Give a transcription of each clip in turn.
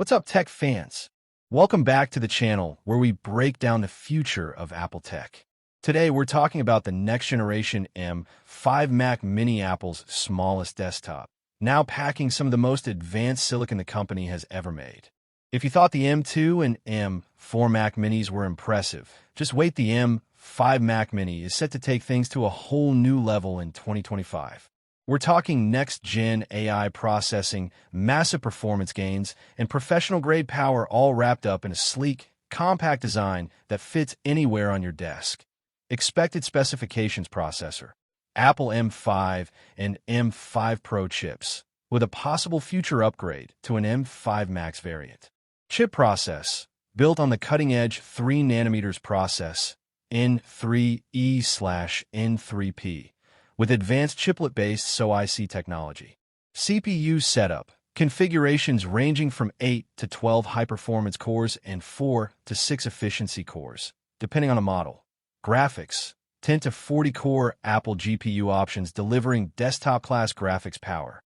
What's up, tech fans? Welcome back to the channel where we break down the future of Apple tech. Today, we're talking about the next generation M5 Mac Mini, Apple's smallest desktop, now packing some of the most advanced silicon the company has ever made. If you thought the M2 and M4 Mac Minis were impressive, just wait, the M5 Mac Mini is set to take things to a whole new level in 2025. We're talking next-gen AI processing, massive performance gains, and professional-grade power, all wrapped up in a sleek, compact design that fits anywhere on your desk. Expected specifications: processor, Apple M5 and M5 Pro chips, with a possible future upgrade to an M5 Max variant. Chip process, built on the cutting-edge 3nm process, N3E/N3P, with advanced chiplet-based SoIC technology. CPU setup, configurations ranging from 8 to 12 high-performance cores and 4 to 6 efficiency cores, depending on a model. Graphics, 10 to 40 core Apple GPU options delivering desktop-class graphics power.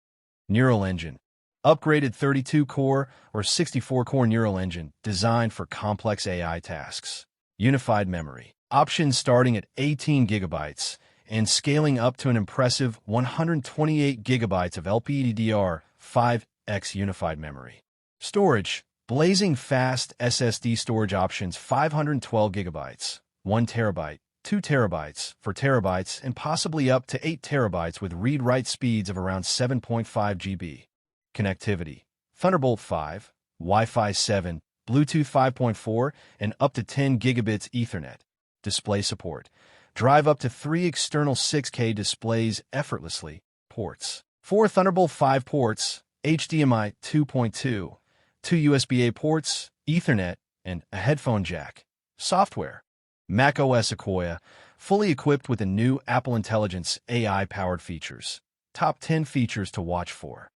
Neural engine, upgraded 32-core or 64-core neural engine designed for complex AI tasks. Unified memory, options starting at 18 GB and scaling up to an impressive 128 GB of LPDDR5X unified memory. Storage, blazing fast SSD storage options: 512 GB, 1 TB, 2 TB, 4 TB, and possibly up to 8 TB with read-write speeds of around 7.5 GB. Connectivity, Thunderbolt 5, Wi-Fi 7, Bluetooth 5.4, and up to 10 gigabits Ethernet. Display support, drive up to 3 external 6K displays effortlessly. Ports, 4 Thunderbolt 5 ports, HDMI 2.2, 2 USB-A ports, Ethernet, and a headphone jack. Software, macOS Sequoia, fully equipped with the new Apple Intelligence AI-powered features. Top 10 features to watch for.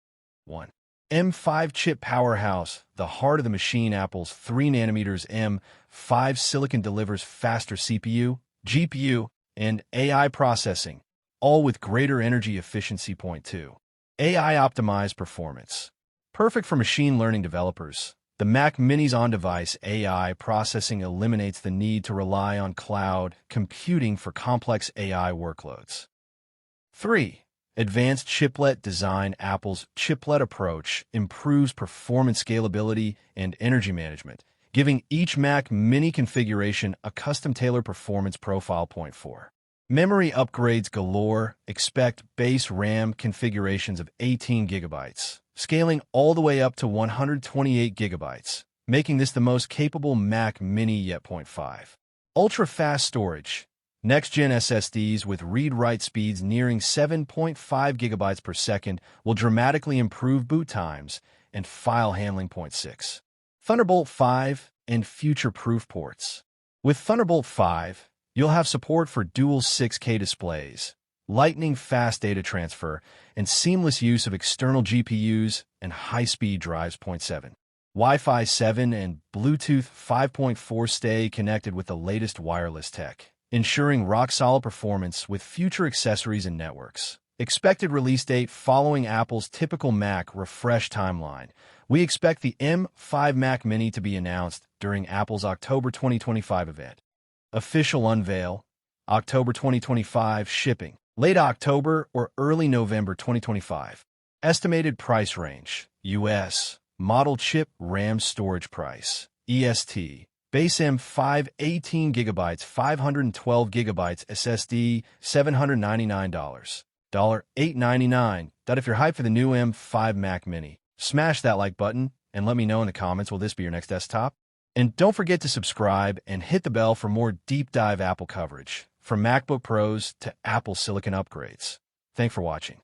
1. M5 chip powerhouse, the heart of the machine. Apple's 3nm M5 silicon delivers faster CPU, GPU, and AI processing, all with greater energy efficiency. Point 2. AI-optimized performance. Perfect for machine learning developers, the Mac Mini's on-device AI processing eliminates the need to rely on cloud computing for complex AI workloads. 3. Advanced chiplet design. Apple's chiplet approach improves performance, scalability, and energy management, giving each Mac Mini configuration a custom-tailored performance profile. Point 4. Memory upgrades galore. Expect base RAM configurations of 18 GB, scaling all the way up to 128 GB, making this the most capable Mac Mini yet. Point 5. Ultra-fast storage. Next-gen SSDs with read-write speeds nearing 7.5 GB per second will dramatically improve boot times and file handling. Point 6. Thunderbolt 5 and future-proof ports. With Thunderbolt 5, you'll have support for dual 6K displays, lightning-fast data transfer, and seamless use of external GPUs and high-speed drives. Point 7. Wi-Fi 7 and Bluetooth 5.4 stay connected with the latest wireless tech, ensuring rock-solid performance with future accessories and networks. Expected release date: following Apple's typical Mac refresh timeline, we expect the M5 Mac Mini to be announced during Apple's October 2025 event. Official unveil: October 2025. Shipping: late October or early November 2025. Estimated price range: US model chip RAM storage price, EST, base M5 18 GB, 512 GB SSD, $799. $899. If you're hyped for the new M5 Mac Mini, smash that like button and let me know in the comments, will this be your next desktop? And don't forget to subscribe and hit the bell for more deep dive Apple coverage, from MacBook Pros to Apple Silicon upgrades. Thanks for watching.